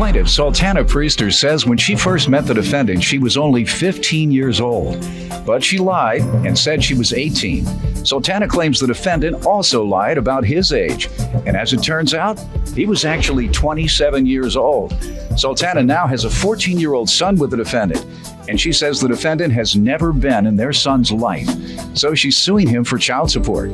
Plaintiff, Sultana Priester, says when she first met the defendant, she was only 15 years old. But she lied and said she was 18. Sultana claims the defendant also lied about his age. And as it turns out, he was actually 27 years old. Sultana now has a 14-year-old son with the defendant. And she says the defendant has never been in their son's life. So she's suing him for child support.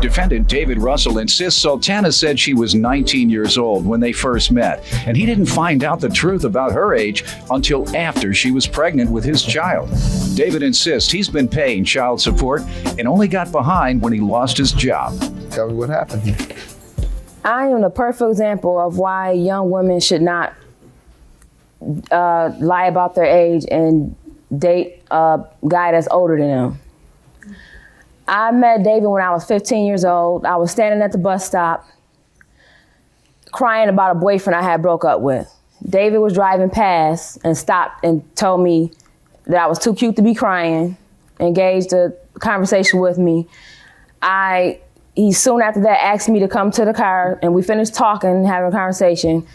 Defendant David Russell insists Sultana said she was 19 years old when they first met, and he didn't find out the truth about her age until after she was pregnant with his child. David insists he's been paying child support and only got behind when he lost his job. Tell me what happened here. I am the perfect example of why young women should not lie about their age and date a guy that's older than them. I met David when I was 15 years old. I was standing at the bus stop crying about a boyfriend I had broke up with. David was driving past and stopped and told me that I was too cute to be crying, engaged a conversation with me. He soon after that asked me to come to the car, and we finished talking, having a conversation.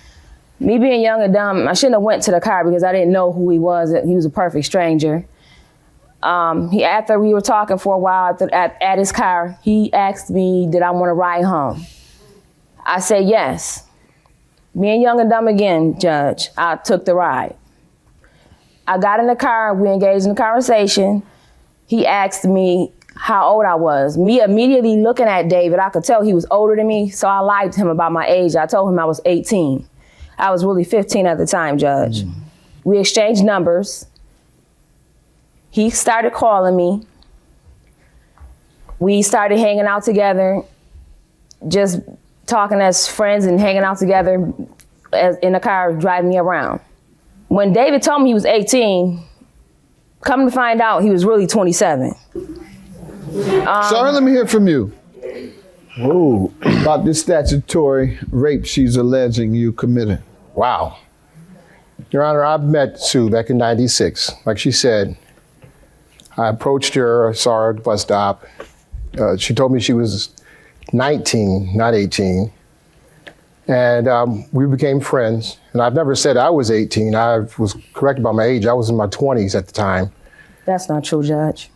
Me being young and dumb, I shouldn't have went to the car because I didn't know who he was. He was a perfect stranger. After we were talking for a while at his car, he asked me, did I want to ride home? I said yes. Being young and dumb again, Judge, I took the ride. I got in the car, we engaged in a conversation. He asked me how old I was. Me immediately looking at David, I could tell he was older than me, so I lied to him about my age. I told him I was 18. I was really 15 at the time, Judge. We exchanged numbers. He started calling me. We started hanging out together, just talking as friends and hanging out together in the car, driving me around. When David told me he was 18, come to find out he was really 27. Sir, let me hear from you. Whoa, about this statutory rape she's alleging you committed. Wow. Your Honor, I met Sue back in '96. Like she said, I approached her, saw her at the bus stop. She told me she was 19, not 18. And we became friends. And I've never said I was 18. I was corrected about my age. I was in my 20s at the time. That's not true, Judge.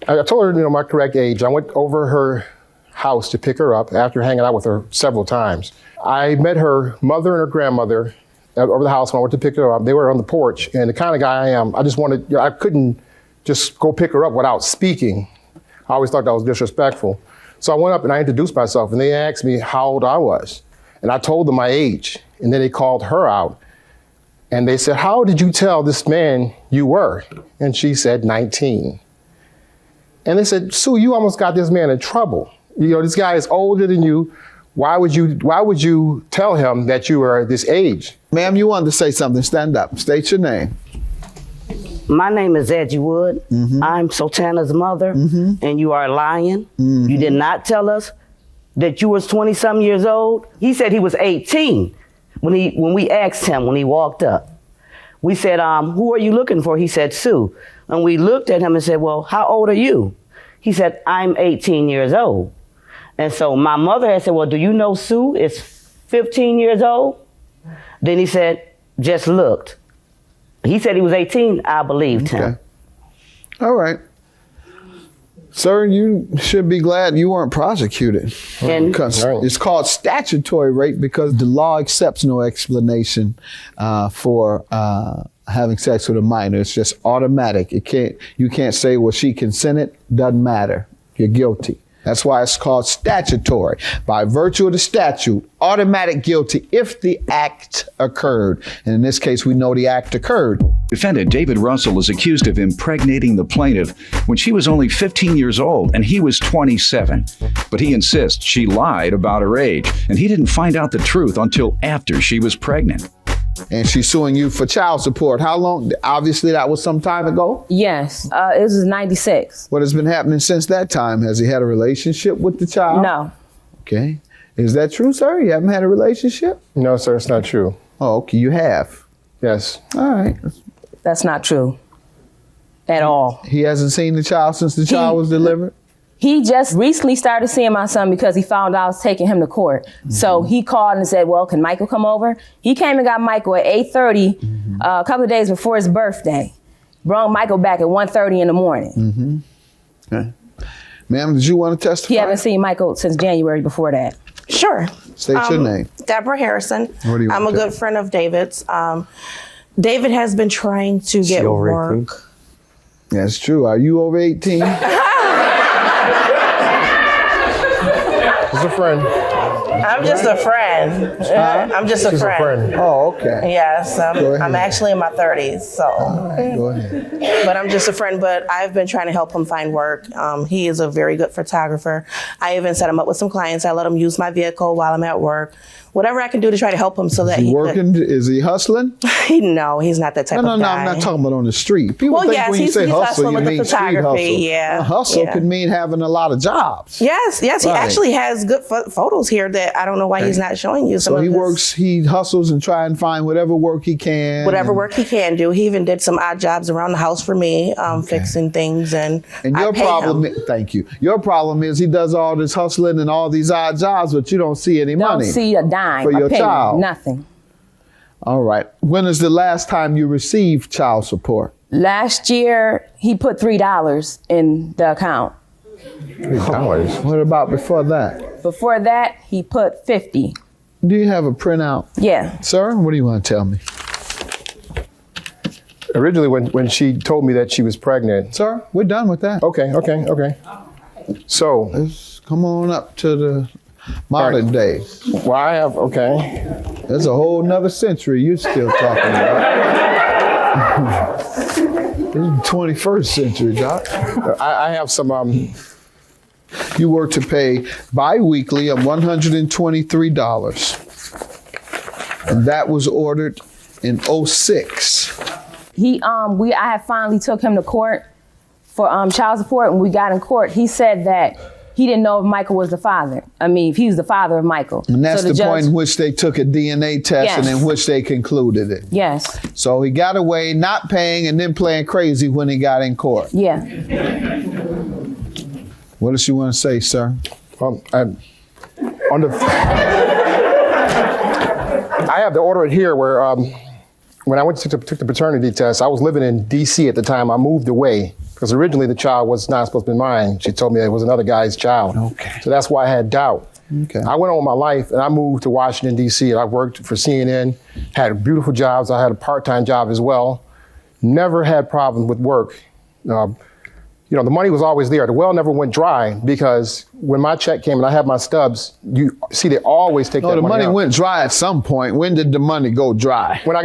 I told her, my correct age. I went over her house to pick her up after hanging out with her several times. I met her mother and her grandmother over the house when I went to pick her up. They were on the porch. And the kind of guy I am, I couldn't just go pick her up without speaking. I always thought that was disrespectful. So I went up and I introduced myself, and they asked me how old I was. And I told them my age, and then they called her out. And they said, how did you tell this man you were? And she said 19. And they said, Sue, you almost got this man in trouble. This guy is older than you. Why would you tell him that you were this age? Ma'am, you wanted to say something. Stand up. State your name. My name is Edgy Wood. I'm Sultana's mother, and you are lying. You did not tell us that you was 20-some years old. He said he was 18 when we asked him when he walked up. We said, who are you looking for? He said, Sue. And we looked at him and said, well, how old are you? He said, I'm 18 years old. And so my mother had said, well, do you know Sue is 15 years old? Then he said, just looked. He said he was 18, I believed him. All right. Sir, you should be glad you weren't prosecuted. Because it's called statutory rape because the law accepts no explanation for having sex with a minor. It's just automatic. You can't say, well, she consented. Doesn't matter. You're guilty. That's why it's called statutory. By virtue of the statute, automatic guilty if the act occurred. And in this case, we know the act occurred. Defendant David Russell is accused of impregnating the plaintiff when she was only 15 years old and he was 27. But he insists she lied about her age, and he didn't find out the truth until after she was pregnant. And she's suing you for child support. How long? Obviously, that was some time ago? Yes, it was 96. What has been happening since that time? Has he had a relationship with the child? No. Okay. Is that true, sir? You haven't had a relationship? No, sir, it's not true. Oh, okay, you have? Yes. All right. That's not true at all. He hasn't seen the child since the child was delivered? He just recently started seeing my son because he found out I was taking him to court. So he called and said, well, can Michael come over? He came and got Michael at 8:30, a couple of days before his birthday. Brought Michael back at 1:30 in the morning. Okay. Ma'am, did you want to testify? He haven't seen Michael since January before that. Sure. State your name. Deborah Harrison. What do you I'm a want to good friend of David's. David has been trying to get work. That's true. Are you over 18? He's a friend. I'm just a friend. I'm just a She's friend. a friend. Oh, okay. Yes, Go ahead. I'm actually in my 30s, so. Go ahead. But I'm just a friend, but I've been trying to help him find work. He is a very good photographer. I even set him up with some clients. I let him use my vehicle while I'm at work. Whatever I can do to try to help him so that Is he working? Is he hustling? No, he's not that type of guy. No, I'm not talking about on the street. People Well, think yes, when you he's say hustle, hustling you with the mean street hustle. photography, yeah. A hustle Yeah. could mean having a lot of jobs. Yes, he Right. actually has good photos here that I don't know why he's not showing you. So he hustles and try and find whatever work he can. Whatever work he can do. He even did some odd jobs around the house for me, fixing things, and your I pay problem, him. thank you. Your problem is he does all this hustling and all these odd jobs, but you don't see any money. Don't see a dime, for a your penny, child. nothing. All right. When is the last time you received child support? Last year, he put $3 in the account. $3. What about before that? Before that, he put 50. Do you have a printout? Yeah. Sir, what do you want to tell me? Originally, when she told me that she was pregnant. Sir, we're done with that. Okay. So, Let's come on up to the modern days. well, I have, okay. There's a whole nother century you're still talking about. This is the 21st century, Doc. I have some, You were to pay bi-weekly of $123. And that was ordered in 06. I had finally took him to court for child support. When we got in court, he said that he didn't know if Michael was the father. I mean, if he was the father of Michael. And that's So the judge- point in which they took a DNA test Yes. and in which they concluded it. Yes. So he got away not paying and then playing crazy when he got in court. Yeah. What does you want to say, sir? I have the order here where when I went to took the paternity test, I was living in D.C. at the time. I moved away because originally the child was not supposed to be mine. She told me it was another guy's child. Okay. So that's why I had doubt. Okay. I went on with my life and I moved to Washington, D.C. and I worked for CNN, had beautiful jobs. I had a part-time job as well. Never had problems with work. The money was always there. The well never went dry because when my check came and I had my stubs, you see they always take that The money out. went dry at some point. When did the money go dry? When I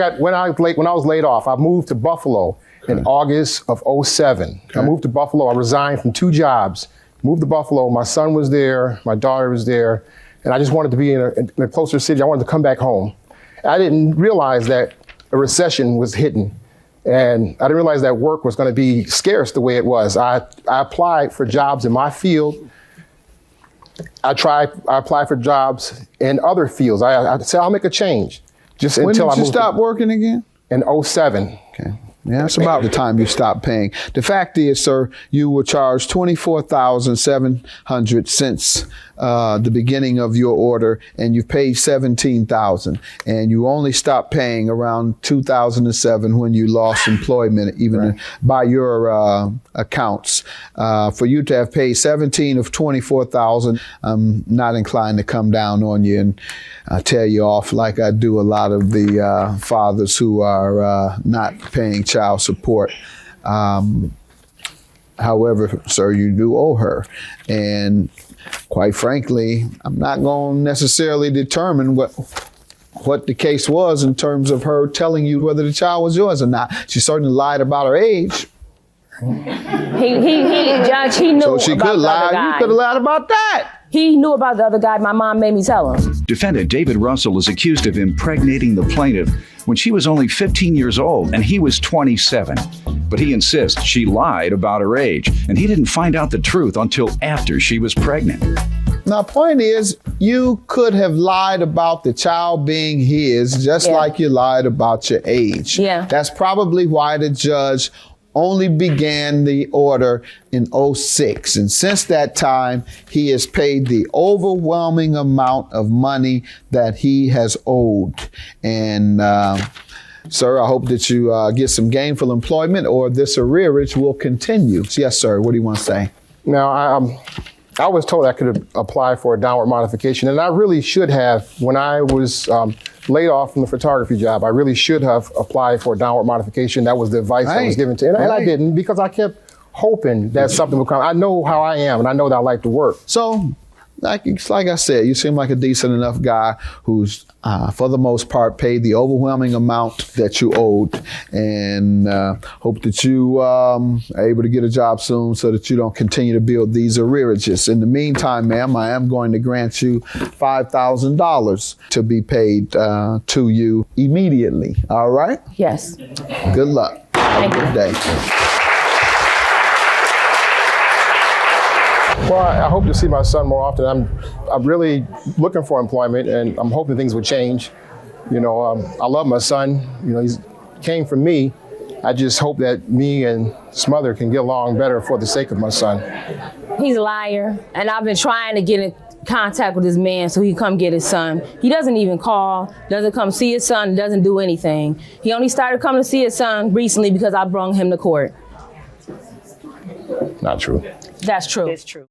was laid off, I moved to Buffalo in August of 07. I moved to Buffalo. I resigned from 2 jobs. Moved to Buffalo. My son was there. My daughter was there. And I just wanted to be in a closer city. I wanted to come back home. I didn't realize that a recession was hitting. And I didn't realize that work was going to be scarce the way it was. I applied for jobs in my field. I applied for jobs in other fields. I said, I'll make a change. Just When until did I you moved stop working again? in 07. Okay. Yeah, that's about the time you stopped paying. The fact is, sir, you were charged $24,700 since the beginning of your order, and you've paid $17,000. And you only stopped paying around 2007 when you lost employment, even by your accounts. For you to have paid 17 of 24,000, I'm not inclined to come down on you and tell you off like I do a lot of the fathers who are not paying child support. However, sir, you do owe her. And quite frankly, I'm not going to necessarily determine what the case was in terms of her telling you whether the child was yours or not. She certainly lied about her age. Judge, he knew So she about could the lie. other guy. You could have lied about that. He knew about the other guy. My mom made me tell him. Defendant David Russell is accused of impregnating the plaintiff when she was only 15 years old and he was 27. But he insists she lied about her age, and he didn't find out the truth until after she was pregnant. Now, point is, you could have lied about the child being his, just like you lied about your age. Yeah. That's probably why the judge only began the order in 2006. And since that time, he has paid the overwhelming amount of money that he has owed. And sir, I hope that you get some gainful employment, or this arrearage will continue. Yes, sir. What do you want to say? Now, I was told I could apply for a downward modification, and I really should have. When I was laid off from the photography job, I really should have applied for a downward modification. That was the advice that was given to me, and I didn't, because I kept hoping that something would come. I know how I am, and I know that I like to work. So, like I said, you seem like a decent enough guy who's, for the most part, paid the overwhelming amount that you owed, and hope that you are able to get a job soon so that you don't continue to build these arrearages. In the meantime, ma'am, I am going to grant you $5,000 to be paid to you immediately. All right? Yes. Good luck. Thank you. Good day. Well, I hope to see my son more often. I'm really looking for employment, and I'm hoping things will change. You know, I love my son. You know, he came from me. I just hope that me and his mother can get along better for the sake of my son. He's a liar, and I've been trying to get in contact with this man so he can come get his son. He doesn't even call, doesn't come see his son, doesn't do anything. He only started coming to see his son recently because I brought him to court. Not true. That's true. It's true.